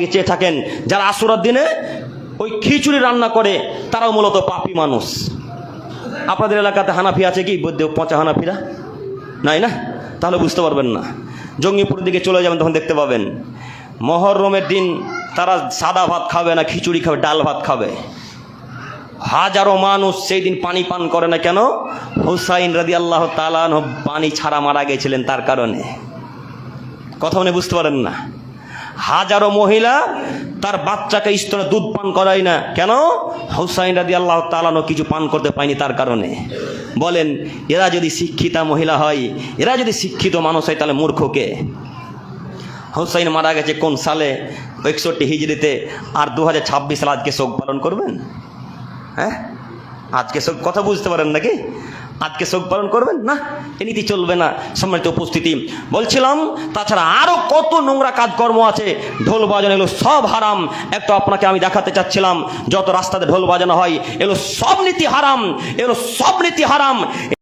চেয়ে থাকেন যারা আশুরার দিনে ওই খিচুড়ি রান্না করে তারাও মূলত পাপী মানুষ। আপনাদের এলাকাতে হানাফি আছে কি? পচা হানাফিরা নাই না? তাহলে বুঝতে পারবেন না। জঙ্গিপুরের দিকে চলে যাবেন, তখন দেখতে পাবেন মহরমের দিন তারা সাদা ভাত খাবে না, খিচুড়ি খাবে, ডাল ভাত খাবে। হাজারো মানুষ সেই দিন পানি পান করে না। কেন? হুসাইন রাদিয়াল্লাহু তাআলা আনহু পানি ছাড়া মারা গেছিলেন, তার কারণে। কথা মনে বুঝতে পারেন না? হাজারো মহিলা তার বাচ্চাকে স্তরে দুধ পান করায় না। কেন? হুসাইন রাদিয়াল্লাহু তাআলা আনহু কিছু পান করতে পায়নি, তার কারণে। বলেন, এরা যদি শিক্ষিতা মহিলা হয়, এরা যদি শিক্ষিত মানুষ হয়, তাহলে মূর্খ কে? হুসাইন মারা গেছে কোন সালে? 61 হিজরিতে। আর 2026 সালে আজকে শোক পালন করবেন? হ্যাঁ, আজকে শোক, কথা বুঝতে পারেন নাকি? আজকে শোক পালন করবেন না? এ নীতি চলবে না। সম্মানিত উপস্থিতি, বলছিলাম তাছাড়া আরো কত নোংরা কাজকর্ম আছে। ঢোল বাজানো, এগুলো সব হারাম। একটু আপনাকে আমি দেখাতে চাচ্ছিলাম, যত রাস্তাতে ঢোল বাজানো হয় এগুলো সব নীতি হারাম, এগুলো সব নীতি হারাম।